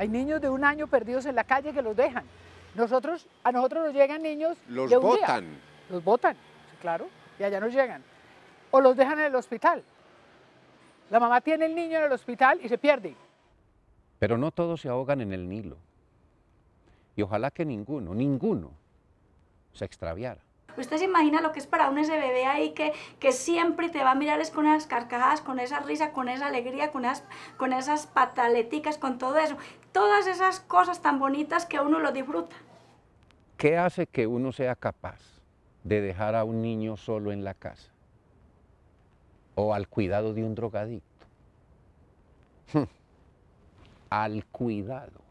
Hay niños de 1 año perdidos en la calle que los dejan. A nosotros nos llegan niños Los de un día. botan. Los botan, sí, claro, y allá nos llegan. O los dejan en el hospital. La mamá tiene el niño en el hospital y se pierde. Pero no todos se ahogan en el Nilo. Y ojalá que ninguno se extraviara. ¿Usted se imagina lo que es para uno ese bebé ahí que siempre te va a mirar es con esas carcajadas, con esa risa, con esa alegría, con esas pataleticas, con todo eso? Todas esas cosas tan bonitas que uno lo disfruta. ¿Qué hace que uno sea capaz de dejar a un niño solo en la casa? ¿O al cuidado de un drogadicto? Al cuidado.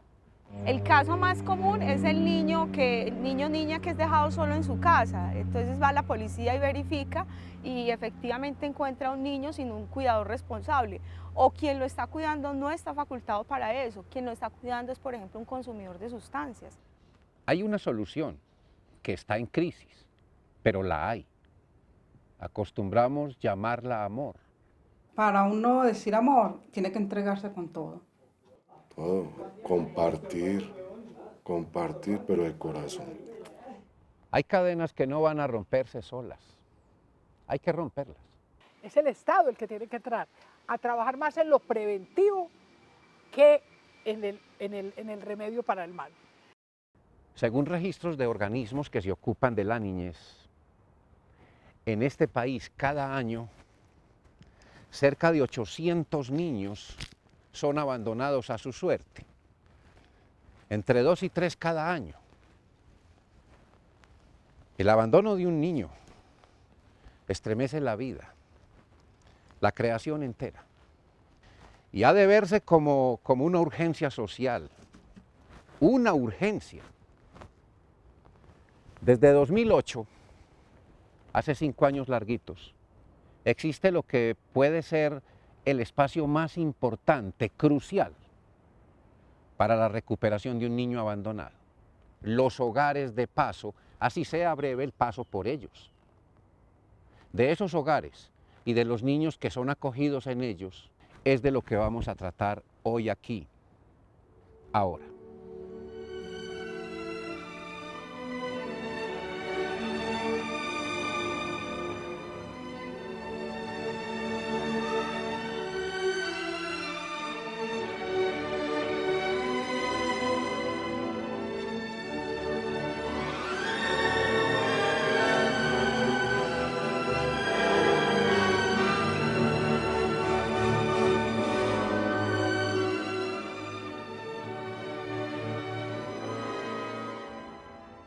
El caso más común es el niño o niña que es dejado solo en su casa. Entonces va la policía y verifica y efectivamente encuentra a un niño sin un cuidador responsable. O quien lo está cuidando no está facultado para eso. Quien lo está cuidando es, por ejemplo, un consumidor de sustancias. Hay una solución que está en crisis, pero la hay. Acostumbramos llamarla amor. Para uno decir amor, tiene que entregarse con todo. Todo, compartir, pero de corazón. Hay cadenas que no van a romperse solas, hay que romperlas. Es el Estado el que tiene que entrar a trabajar más en lo preventivo que en el remedio para el mal. Según registros de organismos que se ocupan de la niñez, en este país cada año cerca de 800 niños son abandonados a su suerte, entre 2 y 3 cada año. El abandono de un niño estremece la vida, la creación entera, y ha de verse como una urgencia social, una urgencia. Desde 2008, hace 5 años larguitos, existe lo que puede ser el espacio más importante, crucial, para la recuperación de un niño abandonado. Los hogares de paso, así sea breve el paso por ellos. De esos hogares y de los niños que son acogidos en ellos, es de lo que vamos a tratar hoy aquí, ahora.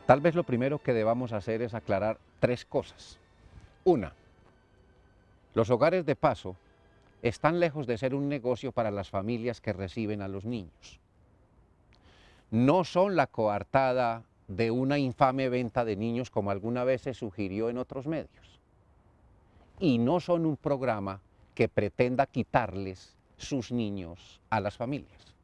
Tal vez lo primero que debamos hacer es aclarar 3 cosas. Una, los hogares de paso están lejos de ser un negocio para las familias que reciben a los niños. No son la coartada de una infame venta de niños como alguna vez se sugirió en otros medios. Y no son un programa que pretenda quitarles sus niños a las familias.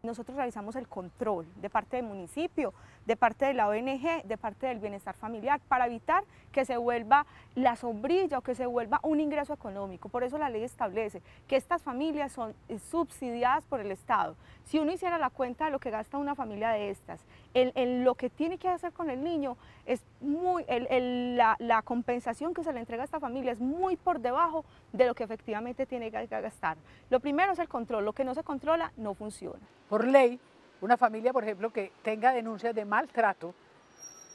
Nosotros realizamos el control de parte del municipio, de parte de la ONG, de parte del bienestar familiar, para evitar que se vuelva la sombrilla o que se vuelva un ingreso económico. Por eso la ley establece que estas familias son subsidiadas por el Estado. Si uno hiciera la cuenta de lo que gasta una familia de estas, en lo que tiene que hacer con el niño, es muy, la compensación que se le entrega a esta familia es muy por debajo de lo que efectivamente tiene que gastar. Lo primero es el control, lo que no se controla no funciona. Por ley, una familia, por ejemplo, que tenga denuncias de maltrato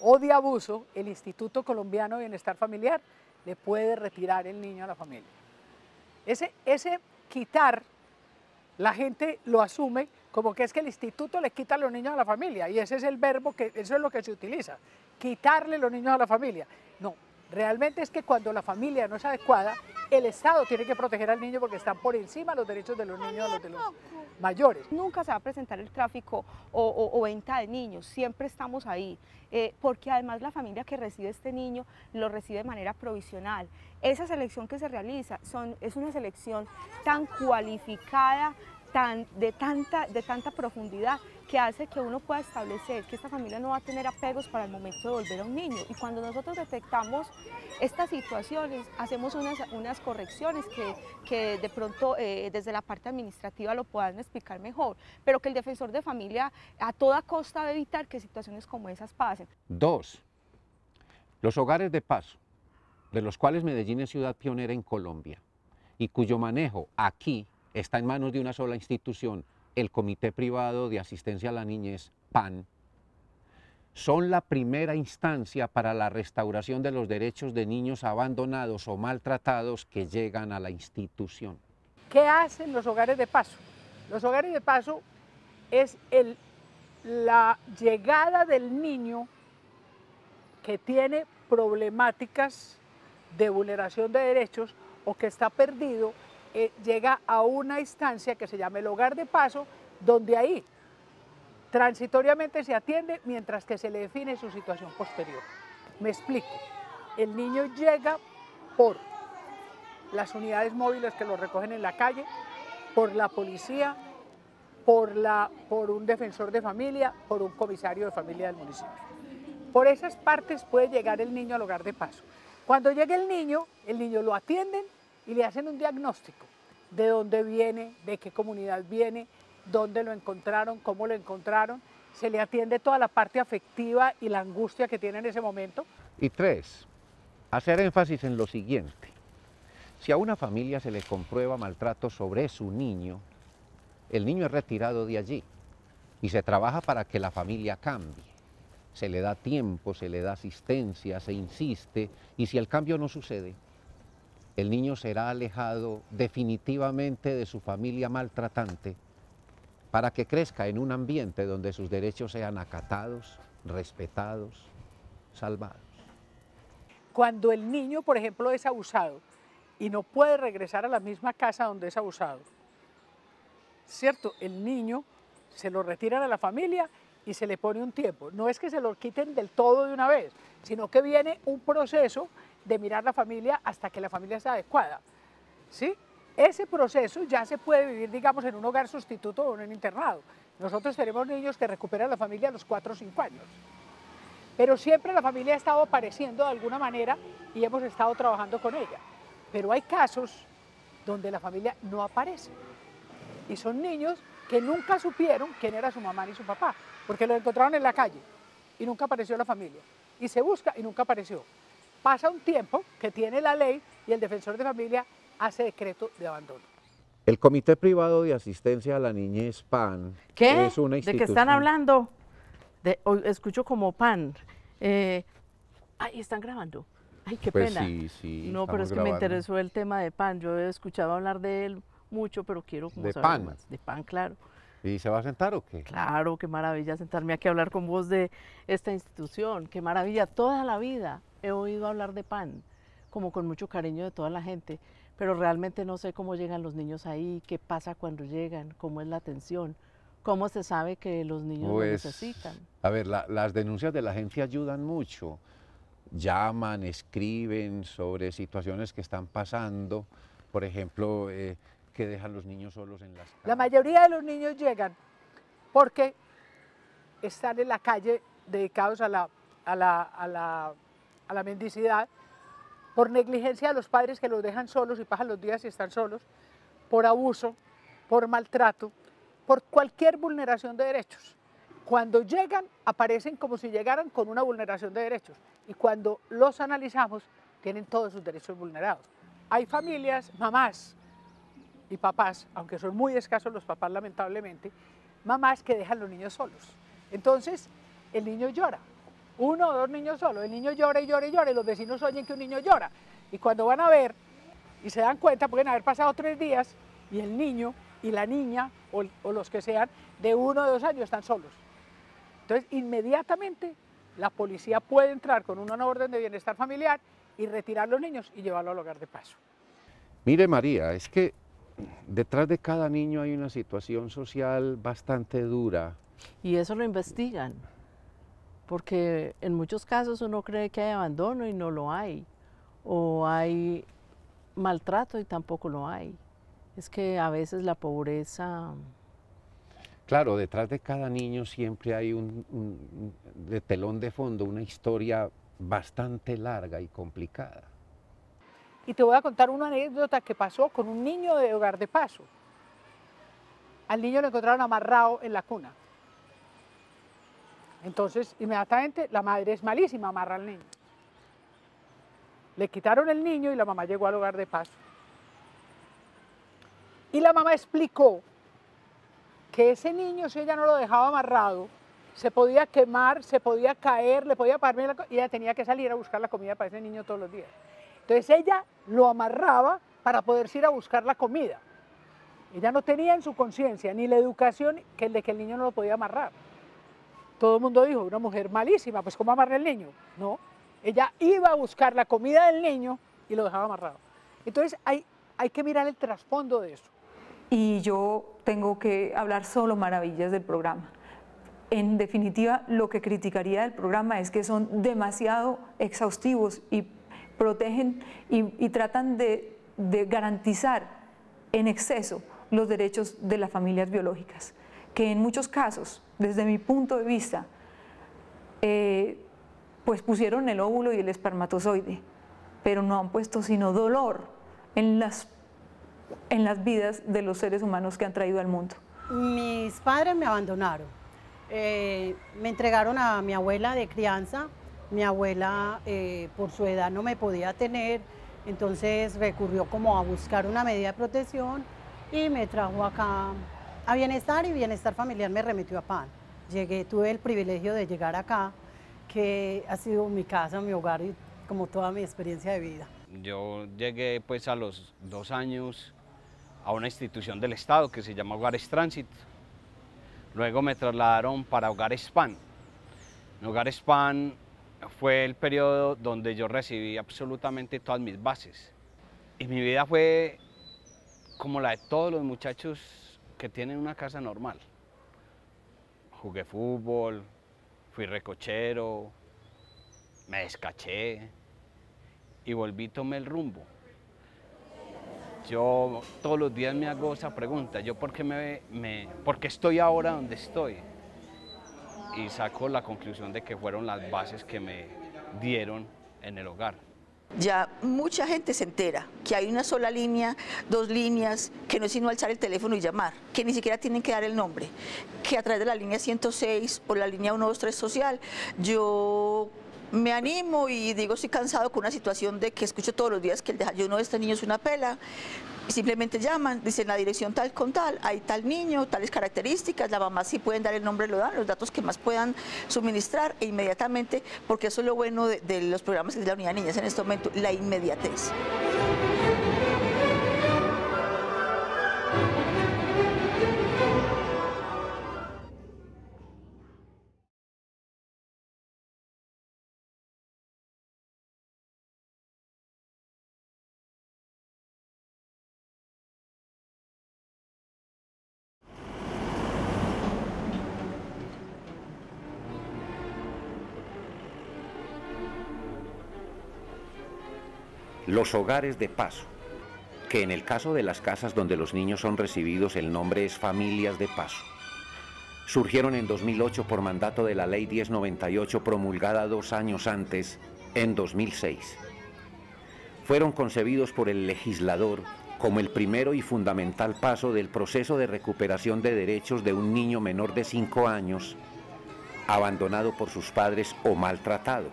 o de abuso, el Instituto Colombiano de Bienestar Familiar le puede retirar el niño a la familia. Ese quitar, la gente lo asume como que es que el instituto le quita a los niños a la familia, y ese es el verbo, eso es lo que se utiliza, quitarle los niños a la familia. No, realmente es que cuando la familia no es adecuada, el Estado tiene que proteger al niño porque están por encima los derechos de los niños, los de los mayores. Nunca se va a presentar el tráfico o venta de niños, siempre estamos ahí, porque además la familia que recibe este niño lo recibe de manera provisional. Esa selección que se realiza es una selección tan cualificada, de tanta profundidad, que hace que uno pueda establecer que esta familia no va a tener apegos para el momento de volver a un niño. Y cuando nosotros detectamos estas situaciones, hacemos unas correcciones que de pronto desde la parte administrativa lo puedan explicar mejor, pero que el defensor de familia a toda costa debe evitar que situaciones como esas pasen. 2. Los hogares de paso, de los cuales Medellín es ciudad pionera en Colombia y cuyo manejo aquí está en manos de una sola institución, el Comité Privado de Asistencia a la Niñez, PAN, son la primera instancia para la restauración de los derechos de niños abandonados o maltratados que llegan a la institución. ¿Qué hacen los hogares de paso? Los hogares de paso es la llegada del niño que tiene problemáticas de vulneración de derechos o que está perdido, llega a una instancia que se llama el hogar de paso, donde ahí transitoriamente se atiende mientras que se le define su situación posterior. Me explico. El niño llega por las unidades móviles que lo recogen en la calle, por la policía, por un defensor de familia, por un comisario de familia del municipio. Por esas partes puede llegar el niño al hogar de paso. Cuando llega el niño lo atienden y le hacen un diagnóstico de dónde viene, de qué comunidad viene, dónde lo encontraron, cómo lo encontraron. Se le atiende toda la parte afectiva y la angustia que tiene en ese momento. Y 3, hacer énfasis en lo siguiente. Si a una familia se le comprueba maltrato sobre su niño, el niño es retirado de allí y se trabaja para que la familia cambie. Se le da tiempo, se le da asistencia, se insiste, y si el cambio no sucede, el niño será alejado definitivamente de su familia maltratante para que crezca en un ambiente donde sus derechos sean acatados, respetados, salvados. Cuando el niño, por ejemplo, es abusado y no puede regresar a la misma casa donde es abusado, ¿cierto? El niño se lo retiran a la familia y se le pone un tiempo. No es que se lo quiten del todo de una vez, sino que viene un proceso de mirar la familia hasta que la familia sea adecuada, ¿sí? Ese proceso ya se puede vivir, digamos, en un hogar sustituto o en un internado. Nosotros tenemos niños que recuperan la familia a los 4 o 5 años. Pero siempre la familia ha estado apareciendo de alguna manera y hemos estado trabajando con ella. Pero hay casos donde la familia no aparece. Y son niños que nunca supieron quién era su mamá ni su papá, porque los encontraron en la calle y nunca apareció la familia. Y se busca y nunca apareció. Pasa un tiempo que tiene la ley y el defensor de familia hace decreto de abandono. El Comité Privado de Asistencia a la Niñez, PAN, ¿Qué? es una institución... ¿De qué están hablando? Escucho como PAN. Ay, ¿están grabando? Ay, qué Pues pena. sí, no, pero es que me interesó el tema de PAN. Yo he escuchado hablar de él mucho, pero quiero como saber PAN. más. De PAN, claro. ¿Y se va a sentar o qué? Claro, qué maravilla sentarme aquí a hablar con vos de esta institución. Qué maravilla. Toda la vida he oído hablar de PAN, como con mucho cariño de toda la gente, pero realmente no sé cómo llegan los niños ahí, qué pasa cuando llegan, cómo es la atención, cómo se sabe que los niños lo necesitan. A ver, las denuncias de la gente ayudan mucho. Llaman, escriben sobre situaciones que están pasando, por ejemplo, que dejan los niños solos en las calles. La mayoría de los niños llegan porque están en la calle dedicados a la mendicidad, por negligencia de los padres que los dejan solos y pasan los días y están solos, por abuso, por maltrato, por cualquier vulneración de derechos. Cuando llegan, aparecen como si llegaran con una vulneración de derechos y cuando los analizamos, tienen todos sus derechos vulnerados. Hay familias, mamás y papás, aunque son muy escasos los papás lamentablemente, mamás que dejan los niños solos. Entonces, el niño llora. 1 o 2 niños solos, el niño llora y llora y llora y los vecinos oyen que un niño llora. Y cuando van a ver y se dan cuenta, pueden haber pasado 3 días y el niño y la niña o los que sean de 1 o 2 años están solos. Entonces, inmediatamente la policía puede entrar con una orden de bienestar familiar y retirar a los niños y llevarlos al hogar de paso. Mire, María, es que detrás de cada niño hay una situación social bastante dura. Y eso lo investigan, porque en muchos casos uno cree que hay abandono y no lo hay, o hay maltrato y tampoco lo hay. Es que a veces la pobreza... Claro, detrás de cada niño siempre hay de telón de fondo una historia bastante larga y complicada. Y te voy a contar una anécdota que pasó con un niño de Hogar de Paso. Al niño lo encontraron amarrado en la cuna. Entonces, inmediatamente, la madre es malísima, amarra al niño. Le quitaron el niño y la mamá llegó al Hogar de Paso. Y la mamá explicó que ese niño, si ella no lo dejaba amarrado, se podía quemar, se podía caer, le podía pagar y ella tenía que salir a buscar la comida para ese niño todos los días. Entonces ella lo amarraba para poderse ir a buscar la comida. Ella no tenía en su conciencia ni la educación de que el niño no lo podía amarrar. Todo el mundo dijo, una mujer malísima, pues ¿cómo amarra el niño? No, ella iba a buscar la comida del niño y lo dejaba amarrado. Entonces hay que mirar el trasfondo de eso. Y yo tengo que hablar solo maravillas del programa. En definitiva, lo que criticaría del programa es que son demasiado exhaustivos y protegen y tratan de garantizar en exceso los derechos de las familias biológicas, que en muchos casos, desde mi punto de vista, pues pusieron el óvulo y el espermatozoide, pero no han puesto sino dolor en las vidas de los seres humanos que han traído al mundo. Mis padres me abandonaron, me entregaron a mi abuela de crianza. Mi abuela por su edad no me podía tener, entonces recurrió como a buscar una medida de protección y me trajo acá a Bienestar, y Bienestar Familiar me remitió a PAN. Tuve el privilegio de llegar acá, que ha sido mi casa, mi hogar y como toda mi experiencia de vida. Yo llegué pues a los 2 años a una institución del Estado que se llama Hogares Tránsito. Luego me trasladaron para Hogares PAN. En Hogares PAN fue el periodo donde yo recibí absolutamente todas mis bases. Y mi vida fue como la de todos los muchachos que tienen una casa normal. Jugué fútbol, fui recochero, me descaché y volví, tomé el rumbo. Yo todos los días me hago esa pregunta, ¿yo por qué estoy ahora donde estoy? Y saco la conclusión de que fueron las bases que me dieron en el hogar. Ya mucha gente se entera que hay una sola línea, 2 líneas, que no es sino alzar el teléfono y llamar, que ni siquiera tienen que dar el nombre, que a través de la línea 106 o la línea 123 social, yo me animo y digo, estoy cansado con una situación de que escucho todos los días que el desayuno de este niño es una pela. Simplemente llaman, dicen la dirección tal con tal, hay tal niño, tales características, la mamá sí pueden dar el nombre, lo dan, los datos que más puedan suministrar e inmediatamente, porque eso es lo bueno de los programas de la Unidad de Niñez en este momento, la inmediatez. Los hogares de paso, que en el caso de las casas donde los niños son recibidos el nombre es familias de paso, surgieron en 2008 por mandato de la Ley 1098 promulgada 2 años antes, en 2006. Fueron concebidos por el legislador como el primero y fundamental paso del proceso de recuperación de derechos de un niño menor de 5 años, abandonado por sus padres o maltratado.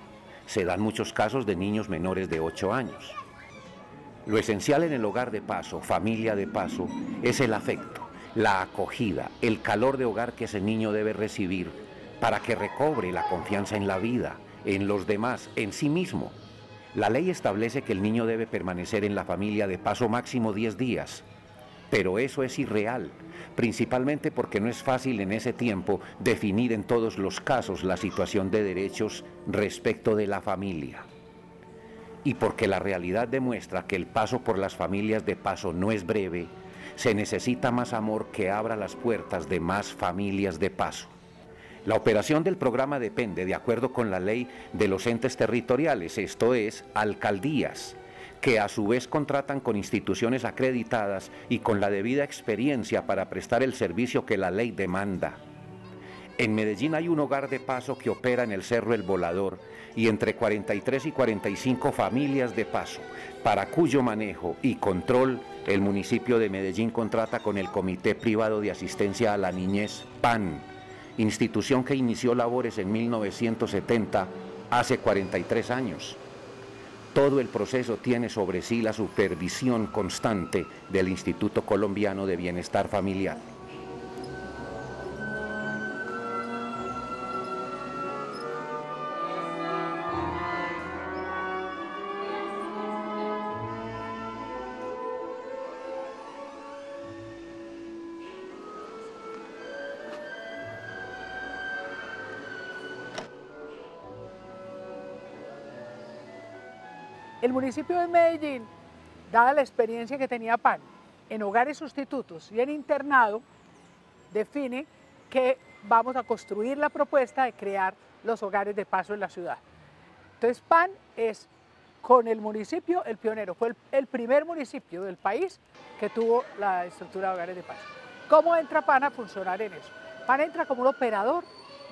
Se dan muchos casos de niños menores de 8 años. Lo esencial en el hogar de paso, familia de paso, es el afecto, la acogida, el calor de hogar que ese niño debe recibir para que recobre la confianza en la vida, en los demás, en sí mismo. La ley establece que el niño debe permanecer en la familia de paso máximo 10 días, pero eso es irreal, principalmente porque no es fácil en ese tiempo definir en todos los casos la situación de derechos respecto de la familia. Y porque la realidad demuestra que el paso por las familias de paso no es breve, se necesita más amor que abra las puertas de más familias de paso. La operación del programa depende, de acuerdo con la ley, de los entes territoriales, esto es, alcaldías, que a su vez contratan con instituciones acreditadas y con la debida experiencia para prestar el servicio que la ley demanda. En Medellín hay un hogar de paso que opera en el Cerro El Volador y entre 43 y 45 familias de paso, para cuyo manejo y control el municipio de Medellín contrata con el Comité Privado de Asistencia a la Niñez, PAN, institución que inició labores en 1970, hace 43 años. Todo el proceso tiene sobre sí la supervisión constante del Instituto Colombiano de Bienestar Familiar. El municipio de Medellín, dada la experiencia que tenía PAN en hogares sustitutos y en internado, define que vamos a construir la propuesta de crear los hogares de paso en la ciudad. Entonces PAN es, con el municipio, el pionero. Fue el primer municipio del país que tuvo la estructura de hogares de paso. ¿Cómo entra PAN a funcionar en eso? PAN entra como un operador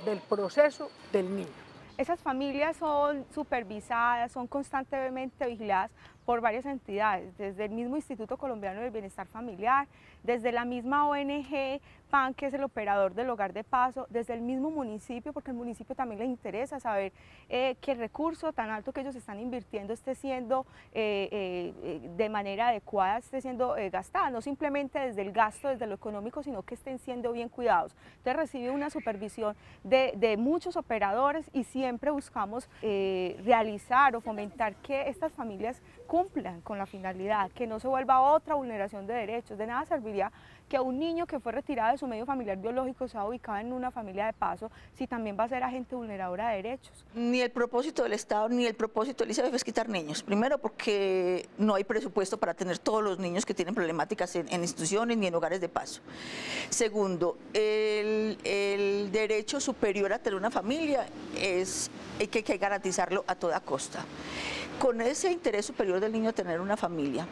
del proceso del niño. Esas familias son supervisadas, son constantemente vigiladas por varias entidades, desde el mismo Instituto Colombiano del Bienestar Familiar, desde la misma ONG PAN, que es el operador del hogar de paso, desde el mismo municipio, porque al municipio también le interesa saber que el recurso tan alto que ellos están invirtiendo esté siendo de manera adecuada, esté siendo gastada, no simplemente desde el gasto, desde lo económico, sino que estén siendo bien cuidados. Entonces recibe una supervisión de muchos operadores y siempre buscamos realizar o fomentar que estas familias cumplan con la finalidad, que no se vuelva otra vulneración de derechos. De nada serviría que a un niño que fue retirado de su medio familiar biológico sea ubicado en una familia de paso si también va a ser agente vulneradora de derechos. Ni el propósito del Estado ni el propósito del ICBF es quitar niños. Primero porque no hay presupuesto para tener todos los niños que tienen problemáticas en instituciones ni en hogares de paso. Segundo, el derecho superior a tener una familia es que hay que garantizarlo a toda costa. Con ese interés superior del niño a tener una familia,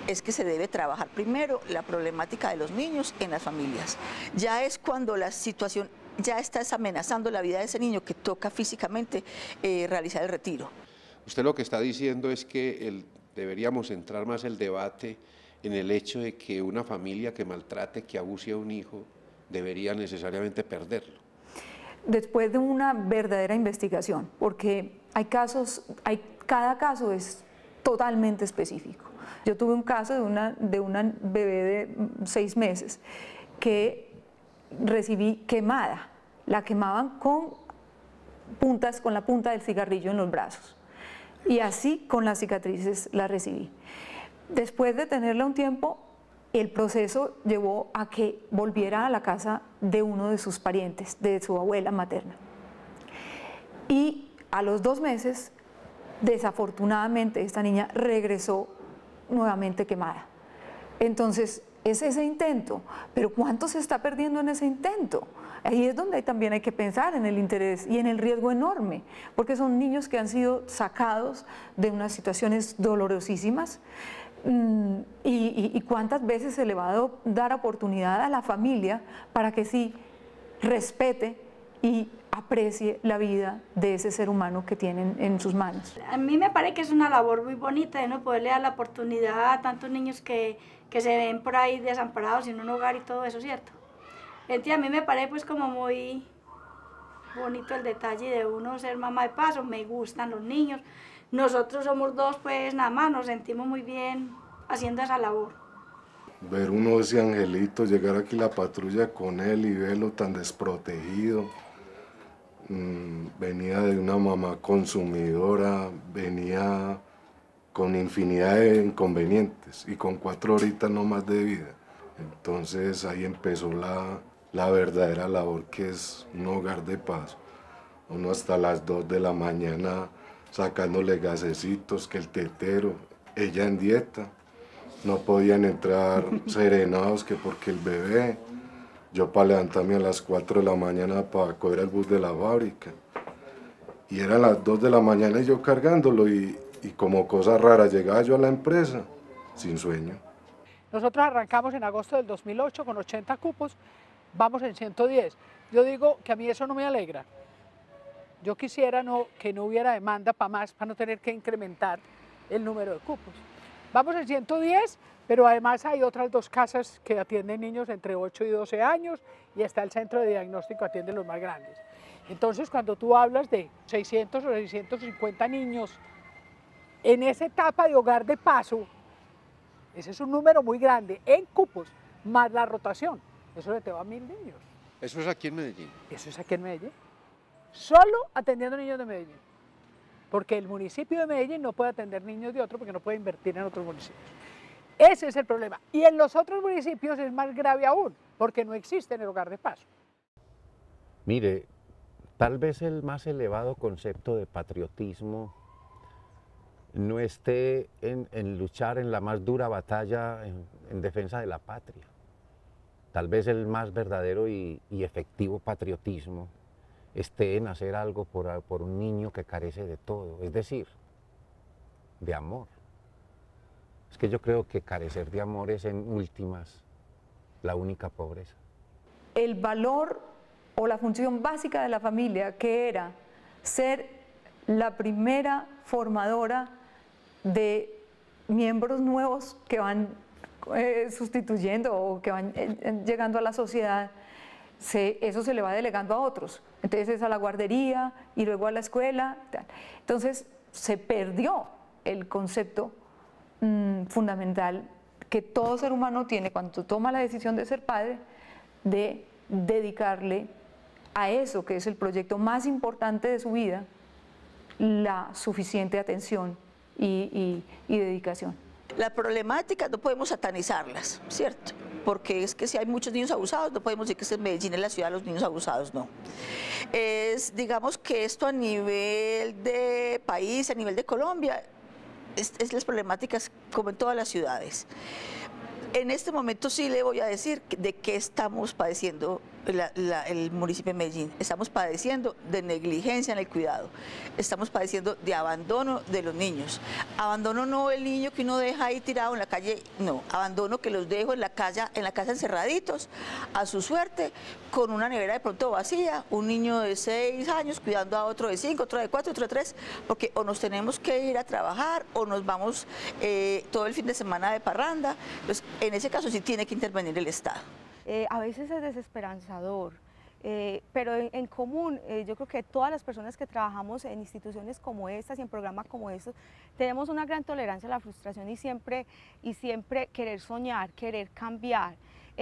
es que se debe trabajar primero la problemática de los niños en las familias. Ya es cuando la situación ya está amenazando la vida de ese niño que toca físicamente realizar el retiro. Usted lo que está diciendo es que deberíamos centrar más el debate en el hecho de que una familia que maltrate, que abuse a un hijo, debería necesariamente perderlo. Después de una verdadera investigación, porque cada caso es totalmente específico. Yo tuve un caso de una bebé de 6 meses que recibí quemada. La quemaban con la punta del cigarrillo en los brazos. Y así con las cicatrices la recibí. Después de tenerla un tiempo, el proceso llevó a que volviera a la casa de uno de sus parientes, de su abuela materna. Y a los 2 meses, desafortunadamente, esta niña regresó nuevamente quemada. Entonces, es ese intento, pero ¿cuánto se está perdiendo en ese intento? Ahí es donde también hay que pensar en el interés y en el riesgo enorme, porque son niños que han sido sacados de unas situaciones dolorosísimas. Y cuántas veces se le va a dar oportunidad a la familia para que sí respete y aprecie la vida de ese ser humano que tienen en sus manos. A mí me parece que es una labor muy bonita de no poderle dar la oportunidad a tantos niños que se ven por ahí desamparados en un hogar y todo eso, ¿cierto? Entonces a mí me parece pues como muy bonito el detalle de uno ser mamá de paso, me gustan los niños. Nosotros somos 2, pues nada más, nos sentimos muy bien haciendo esa labor. Ver uno ese angelito, llegar aquí la patrulla con él y verlo tan desprotegido. Venía de una mamá consumidora, venía con infinidad de inconvenientes y con 4 horitas no más de vida. Entonces ahí empezó la verdadera labor, que es un hogar de paso. Uno hasta las 2 de la mañana sacándole gasecitos, que el tetero, ella en dieta, no podían entrar serenados que porque el bebé, yo para levantarme a las 4 de la mañana para coger el bus de la fábrica, y eran las 2 de la mañana y yo cargándolo, y Y como cosa rara, llegaba yo a la empresa sin sueño. Nosotros arrancamos en agosto del 2008 con 80 cupos, vamos en 110. Yo digo que a mí eso no me alegra. Yo quisiera que no hubiera demanda para más, para no tener que incrementar el número de cupos. Vamos en 110, pero además hay otras 2 casas que atienden niños entre 8 y 12 años y está el centro de diagnóstico, atiende los más grandes. Entonces, cuando tú hablas de 600 o 650 niños en esa etapa de hogar de paso, ese es un número muy grande en cupos, más la rotación. Eso se te va a 1000 niños. ¿Eso es aquí en Medellín? Eso es aquí en Medellín. Solo atendiendo niños de Medellín. Porque el municipio de Medellín no puede atender niños de otro porque no puede invertir en otros municipios. Ese es el problema. Y en los otros municipios es más grave aún, porque no existe en el hogar de paso. Mire, tal vez el más elevado concepto de patriotismo no esté en luchar en la más dura batalla en defensa de la patria. Tal vez el más verdadero y efectivo patriotismo esté en hacer algo por un niño que carece de todo, es decir, de amor. Es que yo creo que carecer de amor es en últimas la única pobreza. El valor o la función básica de la familia, que era ser la primera formadora de miembros nuevos que van sustituyendo o que van llegando a la sociedad, eso se le va delegando a otros. Entonces es a la guardería y luego a la escuela. Entonces se perdió el concepto fundamental que todo ser humano tiene cuando toma la decisión de ser padre, de dedicarle a eso que es el proyecto más importante de su vida, la suficiente atención y dedicación. Las problemáticas no podemos satanizarlas, ¿cierto? Porque es que si hay muchos niños abusados, no podemos decir que en Medellín es la ciudad de los niños abusados, no. Digamos que esto a nivel de país, a nivel de Colombia, es las problemáticas como en todas las ciudades. En este momento sí le voy a decir de qué estamos padeciendo el municipio de Medellín. Estamos padeciendo de negligencia en el cuidado, estamos padeciendo de abandono de los niños. Abandono no el niño que uno deja ahí tirado en la calle, no, abandono que los dejo en la casa encerraditos, a su suerte, con una nevera de pronto vacía, un niño de 6 años cuidando a otro de 5, otro de 4, otro de 3, porque o nos tenemos que ir a trabajar o nos vamos todo el fin de semana de parranda. Entonces, en ese caso sí tiene que intervenir el Estado. A veces es desesperanzador, pero en común yo creo que todas las personas que trabajamos en instituciones como estas y en programas como estos tenemos una gran tolerancia a la frustración y siempre querer soñar, querer cambiar.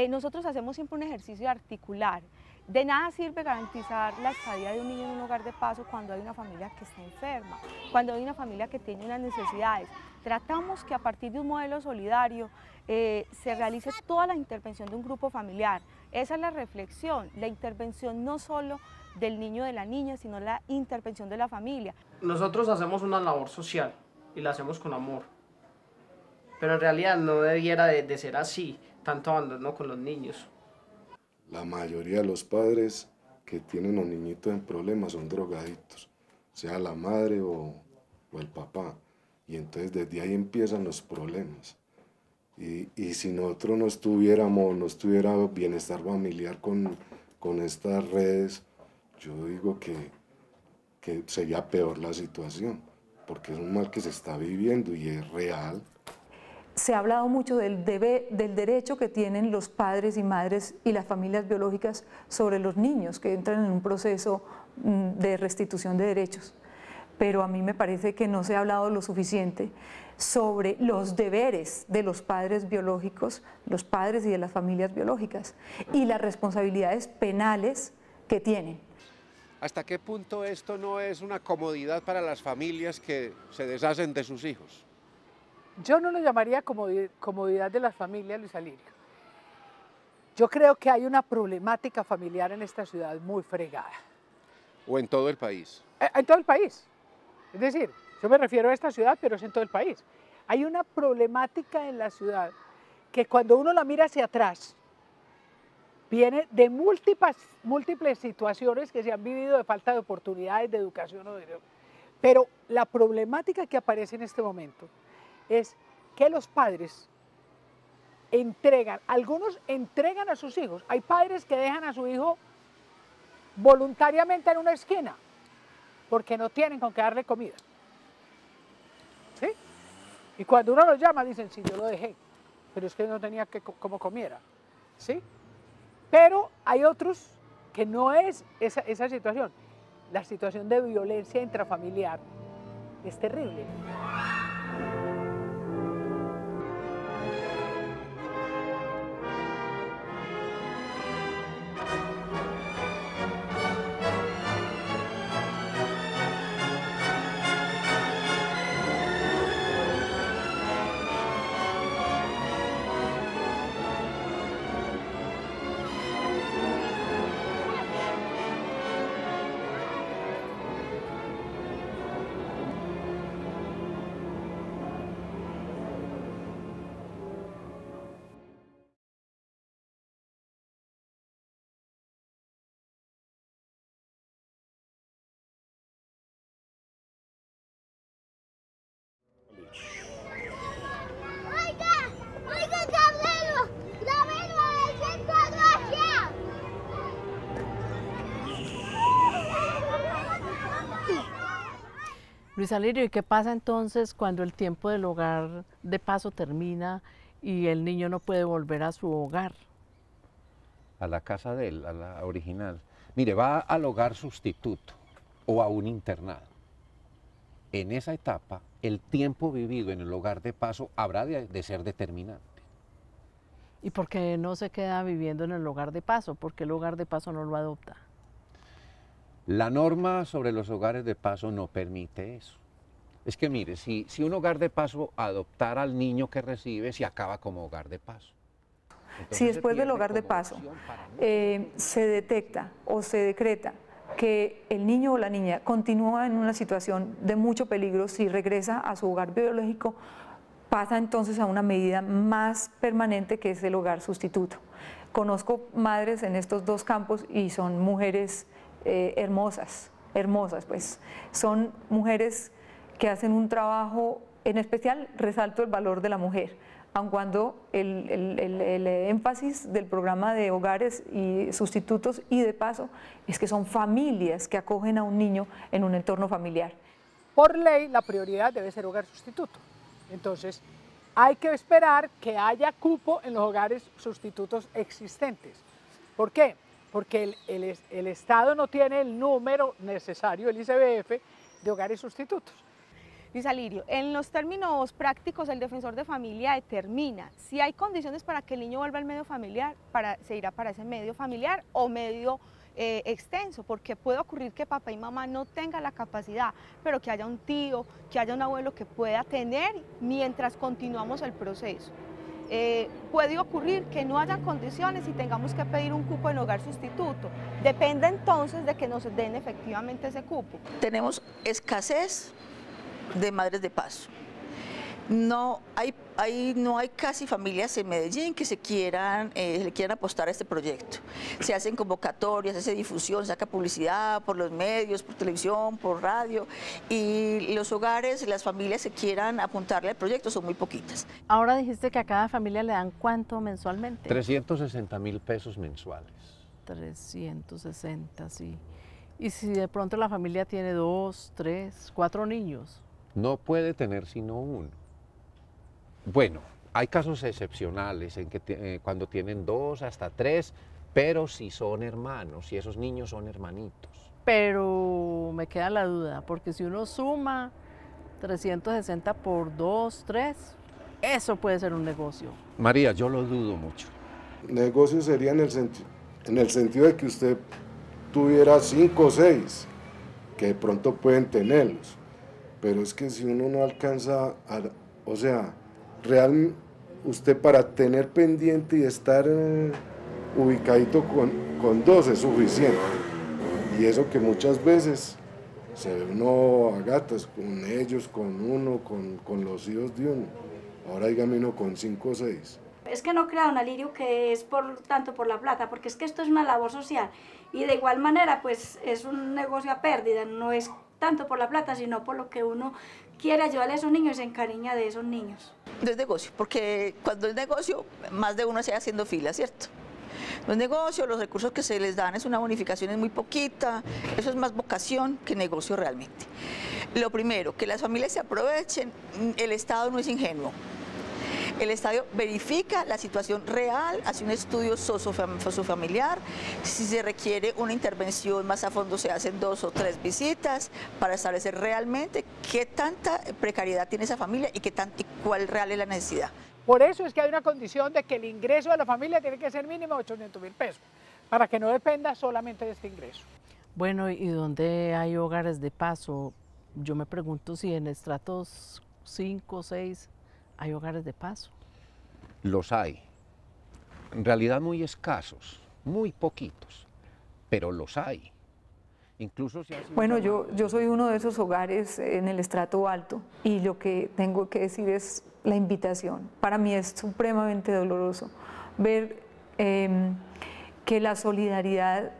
Nosotros hacemos siempre un ejercicio de articular. De nada sirve garantizar la estadía de un niño en un hogar de paso cuando hay una familia que está enferma, cuando hay una familia que tiene unas necesidades. Tratamos que a partir de un modelo solidario se realice toda la intervención de un grupo familiar. Esa es la reflexión, la intervención no solo del niño o de la niña, sino la intervención de la familia. Nosotros hacemos una labor social y la hacemos con amor, pero en realidad no debiera de ser así, tanto abandono con los niños. La mayoría de los padres que tienen a un niñito en problemas son drogadictos, sea la madre o el papá, y entonces desde ahí empiezan los problemas. Y si nosotros no tuviera bienestar familiar con estas redes, yo digo que sería peor la situación, porque es un mal que se está viviendo y es real. Se ha hablado mucho del derecho que tienen los padres y madres y las familias biológicas sobre los niños que entran en un proceso de restitución de derechos, pero a mí me parece que no se ha hablado lo suficiente sobre los deberes de los padres biológicos, los padres y de las familias biológicas, y las responsabilidades penales que tienen. ¿Hasta qué punto esto no es una comodidad para las familias que se deshacen de sus hijos? Yo no lo llamaría comodidad de las familias, Luis Alirio. Yo creo que hay una problemática familiar en esta ciudad muy fregada. ¿O en todo el país? En todo el país. Es decir, yo me refiero a esta ciudad, pero es en todo el país. Hay una problemática en la ciudad que cuando uno la mira hacia atrás, viene de múltiples situaciones que se han vivido de falta de oportunidades, de educación o de... Pero la problemática que aparece en este momento es que los padres algunos entregan a sus hijos. Hay padres que dejan a su hijo voluntariamente en una esquina porque no tienen con qué darle comida. ¿Sí? Y cuando uno los llama dicen, sí, yo lo dejé, pero es que no tenía como comiera. ¿Sí? Pero hay otros que no es esa situación. La situación de violencia intrafamiliar es terrible. Luis Alirio, ¿y qué pasa entonces cuando el tiempo del hogar de paso termina y el niño no puede volver a su hogar? A la casa de él, a la original. Mire, va al hogar sustituto o a un internado. En esa etapa, el tiempo vivido en el hogar de paso habrá de ser determinante. ¿Y por qué no se queda viviendo en el hogar de paso? ¿Por qué el hogar de paso no lo adopta? La norma sobre los hogares de paso no permite eso. Es que mire, si un hogar de paso adoptara al niño que recibe, se acaba como hogar de paso. Entonces, si después del hogar de paso se detecta o se decreta que el niño o la niña continúa en una situación de mucho peligro, si regresa a su hogar biológico, pasa entonces a una medida más permanente que es el hogar sustituto. Conozco madres en estos dos campos y son mujeres hermosas, pues son mujeres que hacen un trabajo, en especial resalto el valor de la mujer, aun cuando el énfasis del programa de hogares y sustitutos y de paso es que son familias que acogen a un niño en un entorno familiar. Por ley, la prioridad debe ser hogar sustituto. Entonces, hay que esperar que haya cupo en los hogares sustitutos existentes. ¿Por qué? Porque el Estado no tiene el número necesario, el ICBF, de hogares sustitutos. Luis Alirio, en los términos prácticos, el defensor de familia determina si hay condiciones para que el niño vuelva al medio familiar, se irá para ese medio familiar o medio extenso, porque puede ocurrir que papá y mamá no tengan la capacidad, pero que haya un tío, que haya un abuelo que pueda tener mientras continuamos el proceso. Puede ocurrir que no haya condiciones y tengamos que pedir un cupo en hogar sustituto. Depende entonces de que nos den efectivamente ese cupo. Tenemos escasez de madres de paso. No hay casi familias en Medellín que le quieran apostar a este proyecto. Se hacen convocatorias, se hace difusión, se saca publicidad por los medios, por televisión, por radio, y los hogares, las familias que quieran apuntarle al proyecto son muy poquitas. Ahora dijiste que a cada familia le dan ¿cuánto mensualmente? 360.000 pesos mensuales. 360, sí. ¿Y si de pronto la familia tiene 2, 3, 4 niños? No puede tener sino uno. Bueno, hay casos excepcionales en que cuando tienen 2 hasta 3, pero si son hermanos, si esos niños son hermanitos. Pero me queda la duda, porque si uno suma 360 por 2, 3, eso puede ser un negocio. María, yo lo dudo mucho. Negocio sería en el sentido de que usted tuviera 5 o 6, que de pronto pueden tenerlos. Pero es que si uno no alcanza, o sea, usted para tener pendiente y estar ubicadito con 2 es suficiente. Y eso que muchas veces se ve uno a gatas con ellos, con uno, con los hijos de uno. Ahora dígame uno con 5 o 6. Es que no crea, don Alirio, que es tanto por la plata, porque es que esto es una labor social y de igual manera pues es un negocio a pérdida, no es tanto por la plata, sino por lo que uno quiere ayudarle a esos niños y se encariña de esos niños. No es negocio, porque cuando es negocio, más de uno se va haciendo fila, ¿cierto? No es negocio, los recursos que se les dan es una bonificación, es muy poquita, eso es más vocación que negocio realmente. Lo primero, que las familias se aprovechen, el Estado no es ingenuo. El Estado verifica la situación real, hace un estudio sociofamiliar, si se requiere una intervención más a fondo se hacen 2 o 3 visitas para establecer realmente qué tanta precariedad tiene esa familia y cuál real es la necesidad. Por eso es que hay una condición de que el ingreso de la familia tiene que ser mínimo 800.000 pesos, para que no dependa solamente de este ingreso. Bueno, y donde hay hogares de paso, yo me pregunto si en estratos 5, 6 hay hogares de paso. Los hay. En realidad muy escasos, muy poquitos, pero los hay. Incluso si bueno, yo soy uno de esos hogares en el estrato alto y lo que tengo que decir es la invitación. Para mí es supremamente doloroso ver que la solidaridad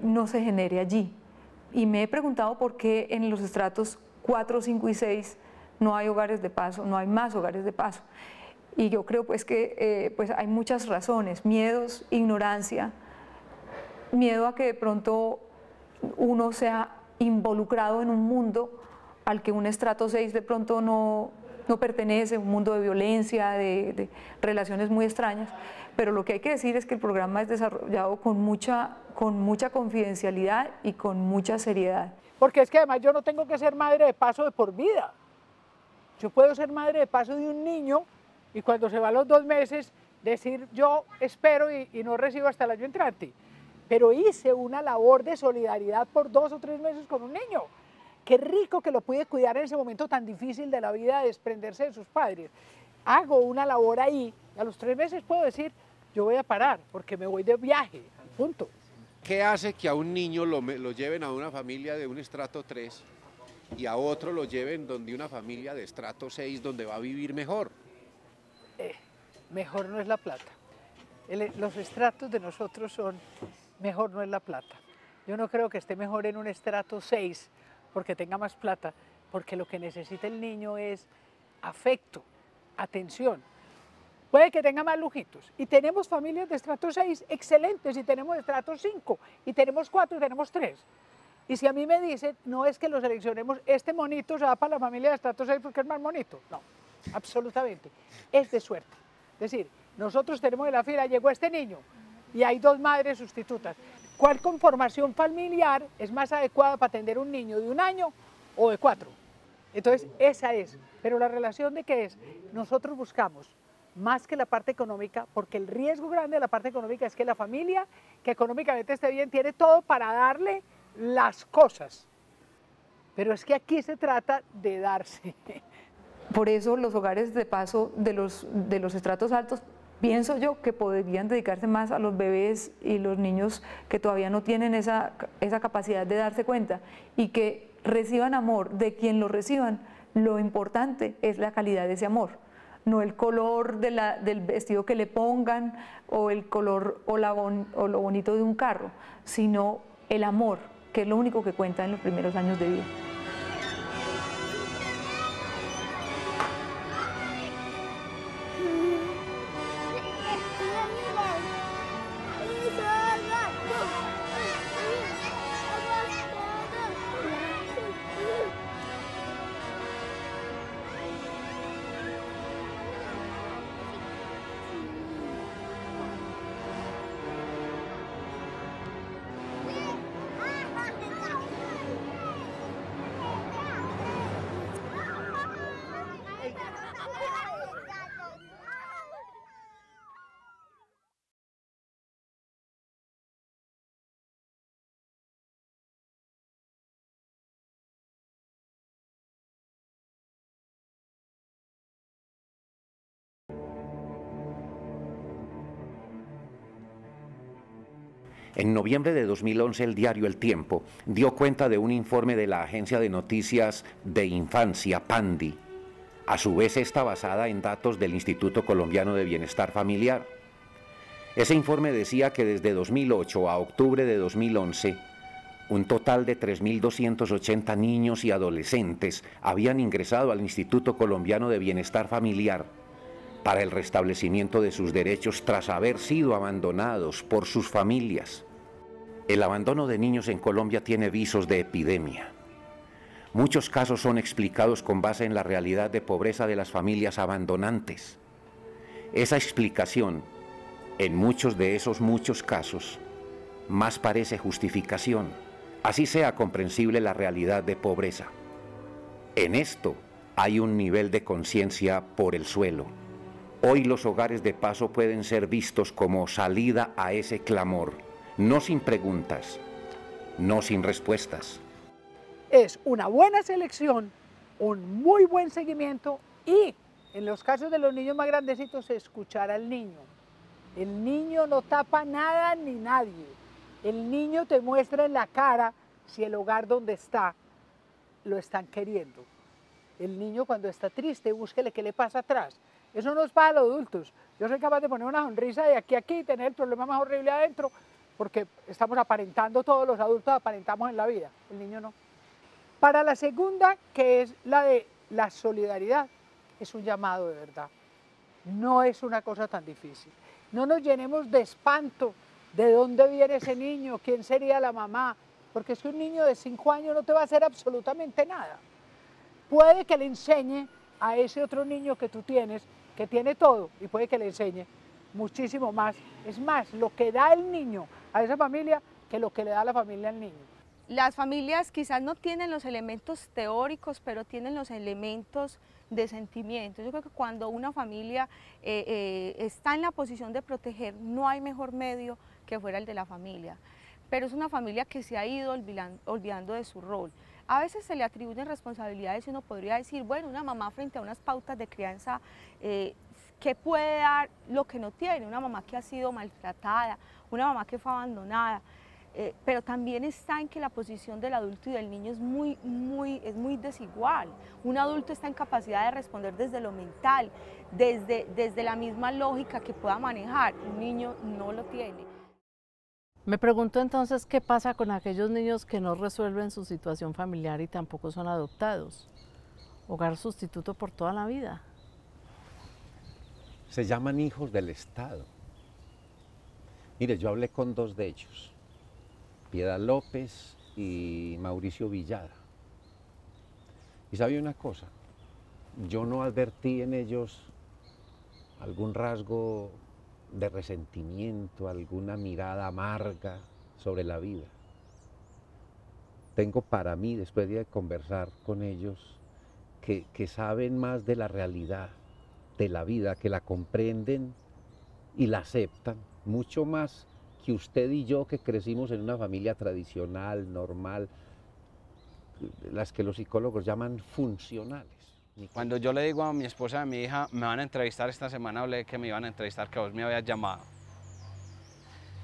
no se genere allí. Y me he preguntado por qué en los estratos 4, 5 y 6 no hay hogares de paso, no hay más hogares de paso. Y yo creo pues que pues hay muchas razones, miedos, ignorancia, miedo a que de pronto uno sea involucrado en un mundo al que un estrato 6 de pronto no pertenece, un mundo de violencia, de relaciones muy extrañas, pero lo que hay que decir es que el programa es desarrollado con mucha confidencialidad y con mucha seriedad. Porque es que además yo no tengo que ser madre de paso de por vida. Yo puedo ser madre de paso de un niño y cuando se va a los 2 meses decir yo espero y no recibo hasta el año entrante. Pero hice una labor de solidaridad por 2 o 3 meses con un niño. Qué rico que lo pude cuidar en ese momento tan difícil de la vida de desprenderse de sus padres. Hago una labor ahí y a los 3 meses puedo decir yo voy a parar porque me voy de viaje, punto. ¿Qué hace que a un niño lo lleven a una familia de un estrato 3 y a otro lo lleven donde una familia de estrato 6 donde va a vivir mejor? Mejor no es la plata. Los estratos de nosotros son, mejor no es la plata. Yo no creo que esté mejor en un estrato 6 porque tenga más plata, porque lo que necesita el niño es afecto, atención. Puede que tenga más lujitos. Y tenemos familias de estrato 6 excelentes, y tenemos estrato 5, y tenemos 4, y tenemos 3. Y si a mí me dicen, no es que lo seleccionemos, este monito se va para la familia de estrato 6 porque es más bonito. No, absolutamente. Es de suerte. Es decir, nosotros tenemos en la fila, llegó este niño, y hay 2 madres sustitutas. ¿Cuál conformación familiar es más adecuada para atender un niño de 1 año o de 4? Entonces, esa es. Pero la relación de qué es, nosotros buscamos más que la parte económica, porque el riesgo grande de la parte económica es que la familia, que económicamente esté bien, tiene todo para darle las cosas. Pero es que aquí se trata de darse. Por eso los hogares de paso de los estratos altos, pienso yo que podrían dedicarse más a los bebés y los niños que todavía no tienen esa capacidad de darse cuenta y que reciban amor de quien lo reciban. Lo importante es la calidad de ese amor, no el color del vestido que le pongan o el color o lo bonito de un carro, sino el amor, que es lo único que cuenta en los primeros años de vida. En noviembre de 2011, el diario El Tiempo dio cuenta de un informe de la agencia de noticias de infancia, PANDI. A su vez, está basada en datos del Instituto Colombiano de Bienestar Familiar. Ese informe decía que desde 2008 a octubre de 2011, un total de 3.280 niños y adolescentes habían ingresado al Instituto Colombiano de Bienestar Familiar para el restablecimiento de sus derechos tras haber sido abandonados por sus familias. El abandono de niños en Colombia tiene visos de epidemia. Muchos casos son explicados con base en la realidad de pobreza de las familias abandonantes. Esa explicación, en muchos de esos muchos casos, más parece justificación, así sea comprensible la realidad de pobreza. En esto hay un nivel de conciencia por el suelo. Hoy los hogares de paso pueden ser vistos como salida a ese clamor, no sin preguntas, no sin respuestas. Es una buena selección, un muy buen seguimiento y, en los casos de los niños más grandecitos, escuchar al niño. El niño no tapa nada ni nadie. El niño te muestra en la cara si el hogar donde está lo están queriendo. El niño cuando está triste, búsquele qué le pasa atrás. Eso no es para los adultos. Yo soy capaz de poner una sonrisa de aquí a aquí y tener el problema más horrible adentro porque estamos aparentando, todos los adultos aparentamos en la vida, el niño no. Para la segunda, que es la de la solidaridad, es un llamado de verdad. No es una cosa tan difícil. No nos llenemos de espanto de dónde viene ese niño, quién sería la mamá, porque es que un niño de 5 años no te va a hacer absolutamente nada. Puede que le enseñe a ese otro niño que tú tienes, que tiene todo, y puede que le enseñe muchísimo más. Es más, lo que da el niño a esa familia que lo que le da la familia al niño. Las familias quizás no tienen los elementos teóricos, pero tienen los elementos de sentimiento. Yo creo que cuando una familia está en la posición de proteger, no hay mejor medio que fuera el de la familia. Pero es una familia que se ha ido olvidando de su rol. A veces se le atribuyen responsabilidades y uno podría decir, bueno, una mamá frente a unas pautas de crianza, ¿qué puede dar lo que no tiene? Una mamá que ha sido maltratada, una mamá que fue abandonada. Pero también está en que la posición del adulto y del niño es muy desigual. Un adulto está en capacidad de responder desde lo mental, desde la misma lógica que pueda manejar. Un niño no lo tiene. Me pregunto entonces qué pasa con aquellos niños que no resuelven su situación familiar y tampoco son adoptados. Hogar sustituto por toda la vida. Se llaman hijos del Estado. Mire, yo hablé con 2 de ellos. Piedad López y Mauricio Villada. Y sabía una cosa, yo no advertí en ellos algún rasgo de resentimiento, alguna mirada amarga sobre la vida. Tengo para mí, después de conversar con ellos, que saben más de la realidad, de la vida, que la comprenden y la aceptan, mucho más que usted y yo que crecimos en una familia tradicional, normal, las que los psicólogos llaman funcionales. Cuando yo le digo a mi esposa y a mi hija, me van a entrevistar esta semana, hablé que me iban a entrevistar, que vos me habías llamado.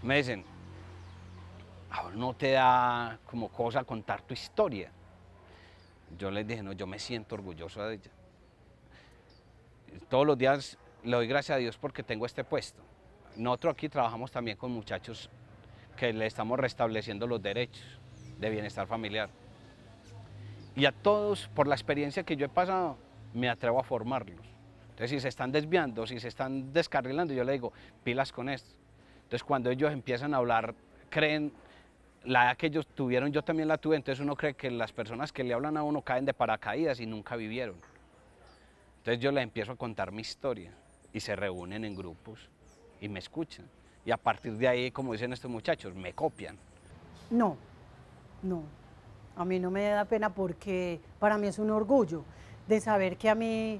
Me dicen, ¿a vos no te da como cosa contar tu historia? Yo les dije, no, yo me siento orgulloso de ella. Todos los días le doy gracias a Dios porque tengo este puesto. Nosotros aquí trabajamos también con muchachos que le estamos restableciendo los derechos de bienestar familiar. Y a todos, por la experiencia que yo he pasado, me atrevo a formarlos. Entonces, si se están desviando, si se están descarrilando, yo les digo, pilas con esto. Entonces, cuando ellos empiezan a hablar, creen, la edad que ellos tuvieron, yo también la tuve, entonces uno cree que las personas que le hablan a uno caen de paracaídas y nunca vivieron. Entonces, yo les empiezo a contar mi historia y se reúnen en grupos y me escuchan. Y a partir de ahí, como dicen estos muchachos, me copian. No, no. A mí no me da pena porque para mí es un orgullo de saber que a mí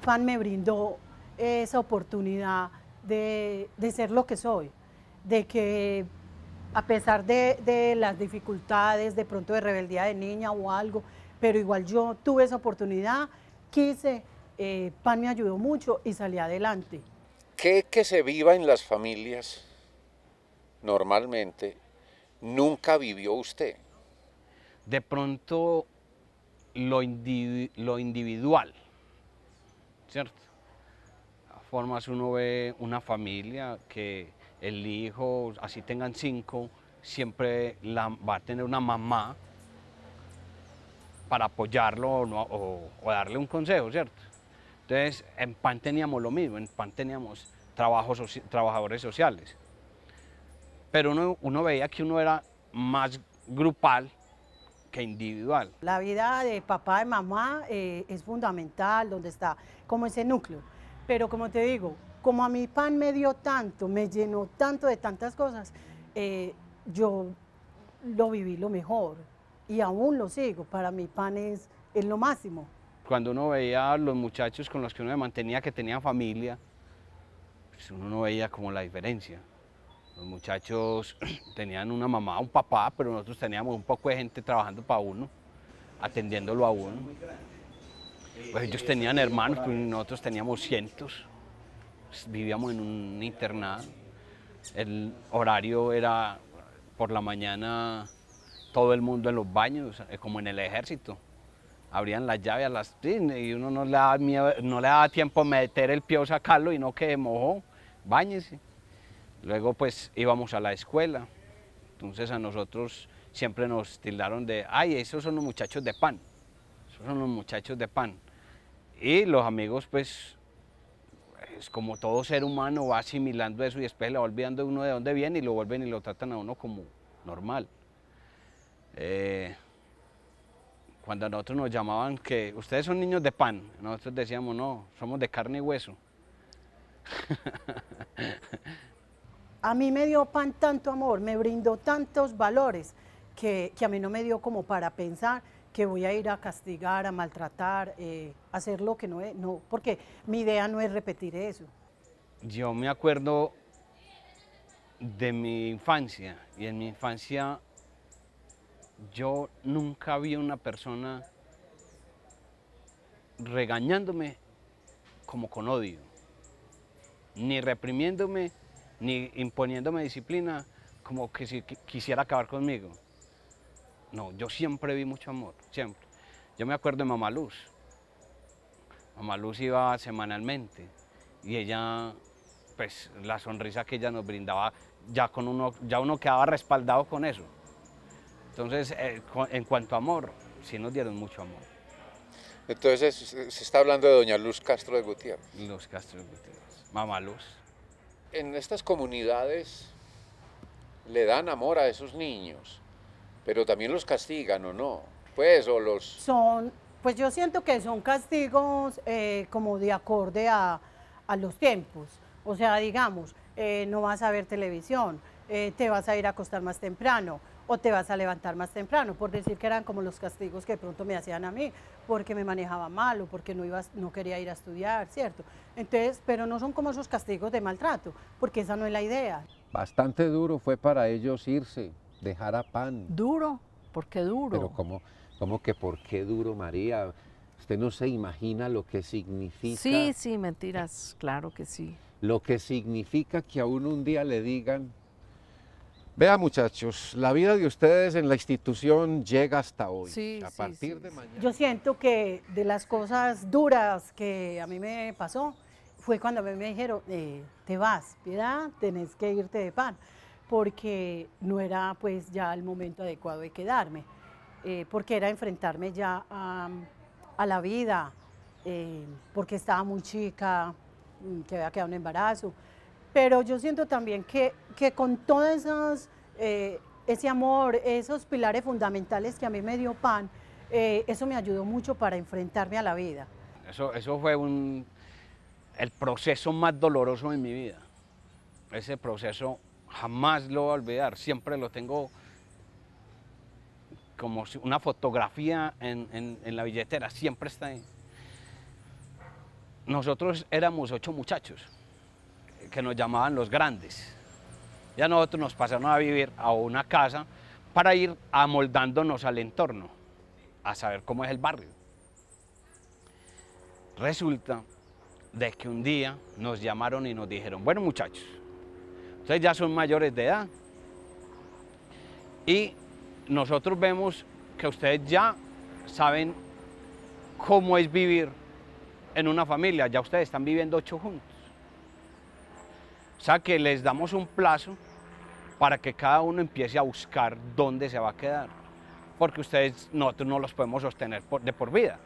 PAN me brindó esa oportunidad de ser lo que soy, de que a pesar de las dificultades, de pronto de rebeldía de niña o algo, pero igual yo tuve esa oportunidad, quise, PAN me ayudó mucho y salí adelante. ¿Qué que se viva en las familias normalmente nunca vivió usted? De pronto lo individual, ¿cierto? De todas formas uno ve una familia que el hijo, así tengan 5, siempre va a tener una mamá para apoyarlo o darle un consejo, ¿cierto? Entonces, en PAN teníamos lo mismo, en PAN teníamos trabajadores sociales. Pero uno veía que uno era más grupal que individual. La vida de papá y mamá es fundamental, donde está como ese núcleo. Pero como te digo, como a mi PAN me dio tanto, me llenó tanto de tantas cosas, yo lo viví lo mejor y aún lo sigo. Para mí PAN es lo máximo. Cuando uno veía a los muchachos con los que uno se mantenía, que tenían familia, pues uno no veía como la diferencia. Los muchachos tenían una mamá, un papá, pero nosotros teníamos un poco de gente trabajando para uno, atendiéndolo a uno. Pues ellos tenían hermanos, pues nosotros teníamos cientos. Vivíamos en un internado. El horario era por la mañana, todo el mundo en los baños, como en el ejército. Abrían las llaves a las y uno no le daba tiempo a meter el pie o sacarlo y no que mojó, báñese. Luego pues íbamos a la escuela, entonces a nosotros siempre nos tildaron de, ay, esos son los muchachos de PAN, esos son los muchachos de PAN. Y los amigos pues, es como todo ser humano va asimilando eso y después le va olvidando uno de dónde viene y lo vuelven y lo tratan a uno como normal. Cuando a nosotros nos llamaban que ustedes son niños de PAN, nosotros decíamos no, somos de carne y hueso. A mí me dio PAN tanto amor, me brindó tantos valores que a mí no me dio como para pensar que voy a ir a castigar, a maltratar, hacer lo que no es, no, porque mi idea no es repetir eso. Yo me acuerdo de mi infancia y en mi infancia yo nunca vi una persona regañándome como con odio, ni reprimiéndome, ni imponiéndome disciplina como que si quisiera acabar conmigo. No, yo siempre vi mucho amor, siempre. Yo me acuerdo de Mamá Luz. Mamá Luz iba semanalmente y ella, pues la sonrisa que ella nos brindaba, ya uno quedaba respaldado con eso. Entonces, en cuanto a amor, sí nos dieron mucho amor. Entonces, se está hablando de doña Luz Castro de Gutiérrez. Luz Castro de Gutiérrez, Mamá Luz. En estas comunidades le dan amor a esos niños, pero también los castigan, ¿o no? Pues, o los... Pues yo siento que son castigos como de acorde a los tiempos. O sea, digamos, no vas a ver televisión, te vas a ir a acostar más temprano, o te vas a levantar más temprano, por decir que eran como los castigos que de pronto me hacían a mí, porque me manejaba mal o porque no quería ir a estudiar, ¿cierto? Entonces, pero no son como esos castigos de maltrato, porque esa no es la idea. Bastante duro fue para ellos irse, dejar a PAN. ¿Duro? ¿Por qué duro? Pero ¿cómo que por qué duro, María? Usted no se imagina lo que significa. Sí, sí, mentiras, claro que sí. Lo que significa que a uno un día le digan, vea muchachos, la vida de ustedes en la institución llega hasta hoy. Sí, a partir de mañana. Yo siento que de las cosas duras que a mí me pasó fue cuando a mí me dijeron, te vas, Piedad, tenés que irte de PAN, porque no era pues ya el momento adecuado de quedarme, porque era enfrentarme ya a la vida, porque estaba muy chica, que había quedado en embarazo. Pero yo siento también que con todas esas, ese amor, esos pilares fundamentales que a mí me dio PAN, eso me ayudó mucho para enfrentarme a la vida. Eso fue el proceso más doloroso en mi vida. Ese proceso jamás lo voy a olvidar, siempre lo tengo como una fotografía en la billetera, siempre está ahí. Nosotros éramos 8 muchachos que nos llamaban los grandes. Ya nosotros nos pasaron a vivir a una casa para ir amoldándonos al entorno, a saber cómo es el barrio. Resulta de que un día nos llamaron y nos dijeron, bueno muchachos, ustedes ya son mayores de edad y nosotros vemos que ustedes ya saben cómo es vivir en una familia, ya ustedes están viviendo 8 juntos. O sea que les damos un plazo para que cada uno empiece a buscar dónde se va a quedar, porque nosotros no los podemos sostener de por vida.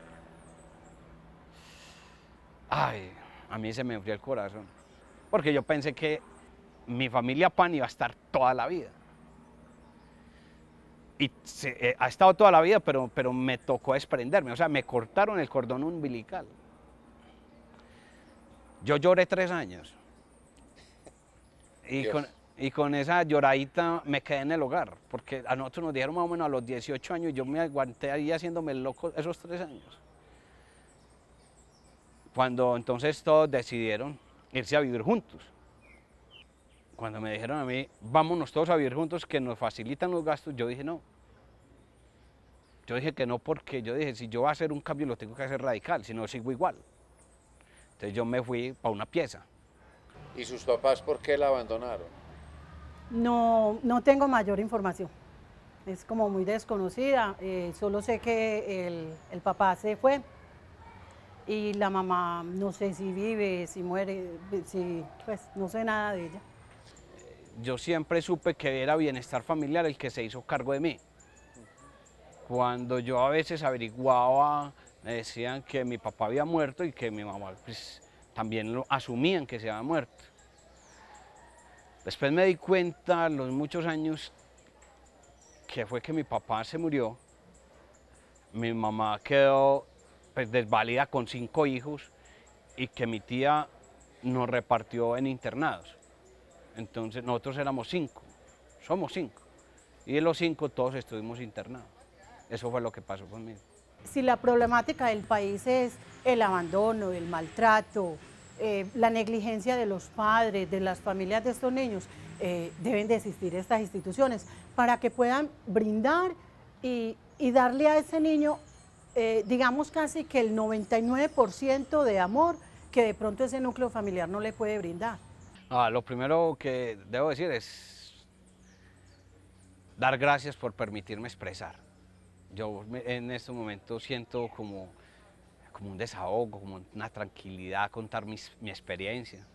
Ay, a mí se me enfrió el corazón, porque yo pensé que mi familia PAN iba a estar toda la vida. Y ha estado toda la vida, pero me tocó desprenderme, o sea, me cortaron el cordón umbilical. Yo lloré 3 años. Y con esa lloradita me quedé en el hogar, porque a nosotros nos dijeron más o menos a los 18 años, y yo me aguanté ahí haciéndome loco esos 3 años. Cuando entonces todos decidieron irse a vivir juntos. Cuando me dijeron a mí, vámonos todos a vivir juntos, que nos facilitan los gastos, yo dije no. Yo dije que no, porque yo dije, si yo voy a hacer un cambio, lo tengo que hacer radical, si no sigo igual. Entonces yo me fui para una pieza. ¿Y sus papás por qué la abandonaron? No tengo mayor información. Es como muy desconocida. Solo sé que el papá se fue y la mamá no sé si vive, si muere, pues no sé nada de ella. Yo siempre supe que era Bienestar Familiar el que se hizo cargo de mí. Cuando yo a veces averiguaba, me decían que mi papá había muerto y que mi mamá pues, también lo asumían que se había muerto. Después me di cuenta a los muchos años que fue que mi papá se murió, mi mamá quedó pues, desvalida con 5 hijos y que mi tía nos repartió en internados. Entonces nosotros éramos 5, somos 5, y de los 5 todos estuvimos internados. Eso fue lo que pasó conmigo. Si la problemática del país es el abandono, el maltrato, la negligencia de los padres, de las familias de estos niños, deben de existir estas instituciones para que puedan brindar y darle a ese niño, digamos casi que el 99% de amor que de pronto ese núcleo familiar no le puede brindar. Lo primero que debo decir es dar gracias por permitirme expresar. Yo en este momento siento como un desahogo, como una tranquilidad, contar mi experiencia.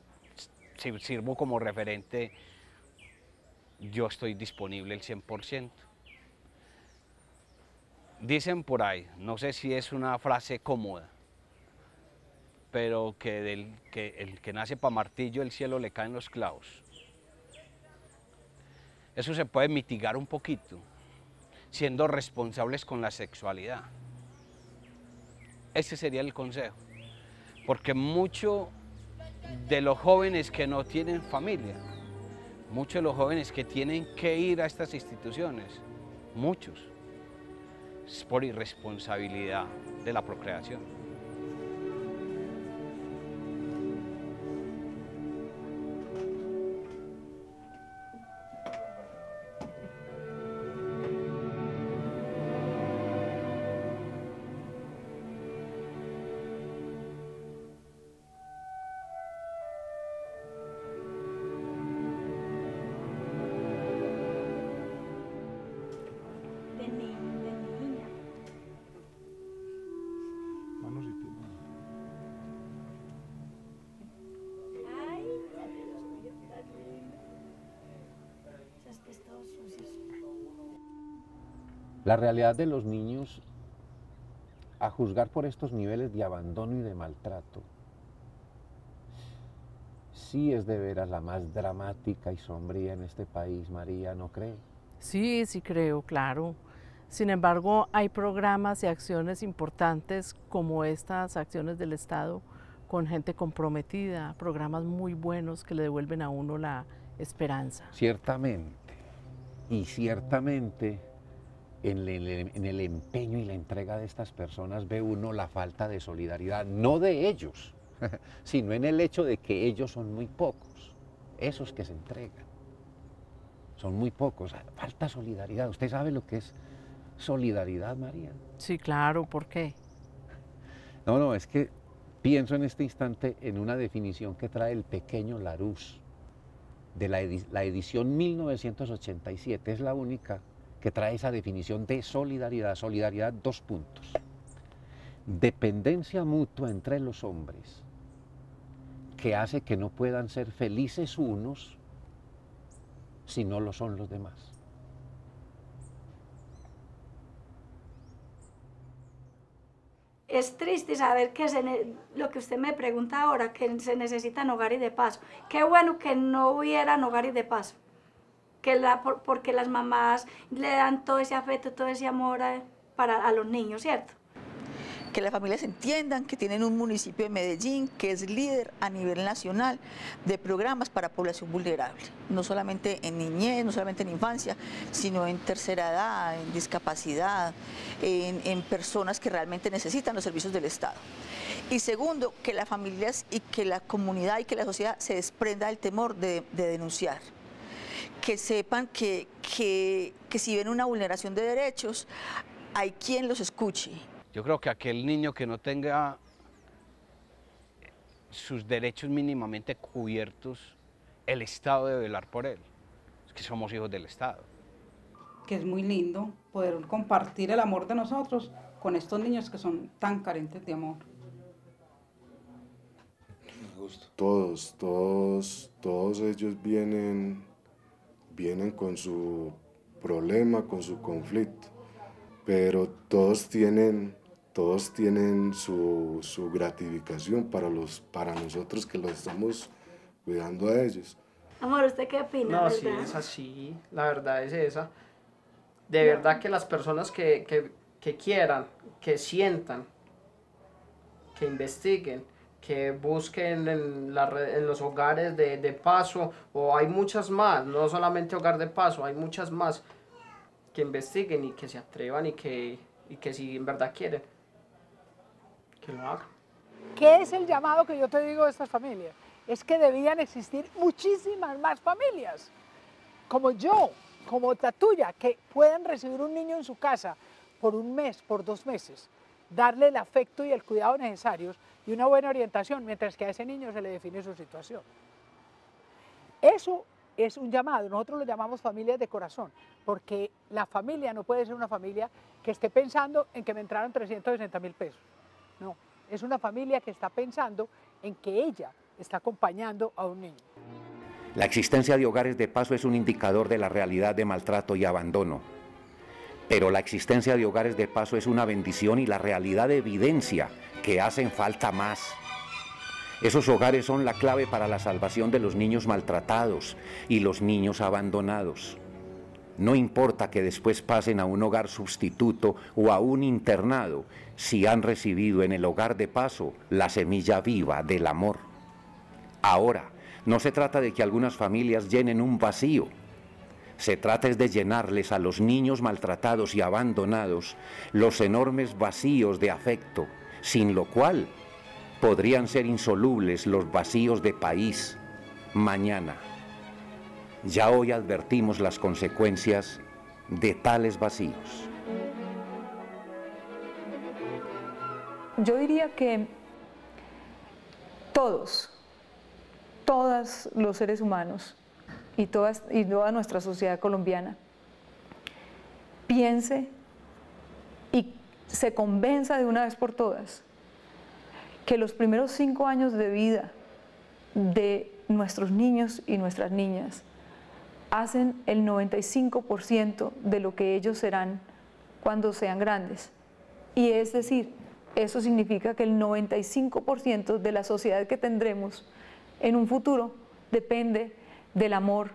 Si sirvo como referente, yo estoy disponible el 100%. Dicen por ahí, no sé si es una frase cómoda, pero que el que nace pa' martillo, el cielo le caen los clavos. Eso se puede mitigar un poquito, siendo responsables con la sexualidad. Ese sería el consejo, porque muchos de los jóvenes que no tienen familia, muchos de los jóvenes que tienen que ir a estas instituciones, muchos, es por irresponsabilidad de la procreación. La realidad de los niños, a juzgar por estos niveles de abandono y de maltrato, sí es de veras la más dramática y sombría en este país, María, ¿no cree? Sí, sí creo, claro. Sin embargo, hay programas y acciones importantes como estas acciones del Estado con gente comprometida, programas muy buenos que le devuelven a uno la esperanza. Ciertamente, y ciertamente en el empeño y la entrega de estas personas ve uno la falta de solidaridad, no de ellos, sino en el hecho de que ellos son muy pocos, esos que se entregan, son muy pocos, falta solidaridad. ¿Usted sabe lo que es solidaridad, María? Sí, claro, ¿por qué? No, es que pienso en este instante en una definición que trae el pequeño Larousse, de la edición 1987, es la única que trae esa definición de solidaridad. Solidaridad, 2 puntos. Dependencia mutua entre los hombres que hace que no puedan ser felices unos si no lo son los demás. Es triste saber que lo que usted me pregunta ahora, que se necesitan hogares de paso. Qué bueno que no hubieran hogares de paso, porque las mamás le dan todo ese afecto, todo ese amor a los niños, ¿cierto? Que las familias entiendan que tienen un municipio de Medellín que es líder a nivel nacional de programas para población vulnerable, no solamente en niñez, no solamente en infancia, sino en tercera edad, en discapacidad, en personas que realmente necesitan los servicios del Estado. Y segundo, que las familias y que la comunidad y que la sociedad se desprenda del temor de denunciar. Que sepan que si ven una vulneración de derechos, hay quien los escuche. Yo creo que aquel niño que no tenga sus derechos mínimamente cubiertos, el Estado debe velar por él. Es que somos hijos del Estado. Que es muy lindo poder compartir el amor de nosotros con estos niños que son tan carentes de amor. Todos ellos vienen con su problema, con su conflicto, pero todos tienen su gratificación para nosotros que los estamos cuidando a ellos. Amor, ¿usted qué opina? No, sí, es así, la verdad es esa. De verdad que las personas que quieran, que sientan, que investiguen, que busquen en los hogares de paso, o hay muchas más, no solamente hogar de paso, hay muchas más, que investiguen y que se atrevan y que si en verdad quieren, que lo hagan. ¿Qué es el llamado que yo te digo de estas familias? Es que debían existir muchísimas más familias, como yo, como la tuya, que puedan recibir un niño en su casa por un mes, por 2 meses, darle el afecto y el cuidado necesarios y una buena orientación, mientras que a ese niño se le define su situación. Eso es un llamado, nosotros lo llamamos familias de corazón, porque la familia no puede ser una familia que esté pensando en que me entraron 360.000 pesos. No, es una familia que está pensando en que ella está acompañando a un niño. La existencia de hogares de paso es un indicador de la realidad de maltrato y abandono. Pero la existencia de hogares de paso es una bendición y la realidad evidencia que hacen falta más. Esos hogares son la clave para la salvación de los niños maltratados y los niños abandonados. No importa que después pasen a un hogar sustituto o a un internado, si han recibido en el hogar de paso la semilla viva del amor. Ahora, no se trata de que algunas familias llenen un vacío. Se trata es de llenarles a los niños maltratados y abandonados los enormes vacíos de afecto, sin lo cual podrían ser insolubles los vacíos de país mañana. Ya hoy advertimos las consecuencias de tales vacíos. Yo diría que todos los seres humanos y toda nuestra sociedad colombiana piense y se convenza de una vez por todas que los primeros 5 años de vida de nuestros niños y nuestras niñas hacen el 95% de lo que ellos serán cuando sean grandes. Y es decir, eso significa que el 95% de la sociedad que tendremos en un futuro depende del amor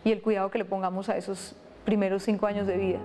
y el cuidado que le pongamos a esos primeros 5 años de vida.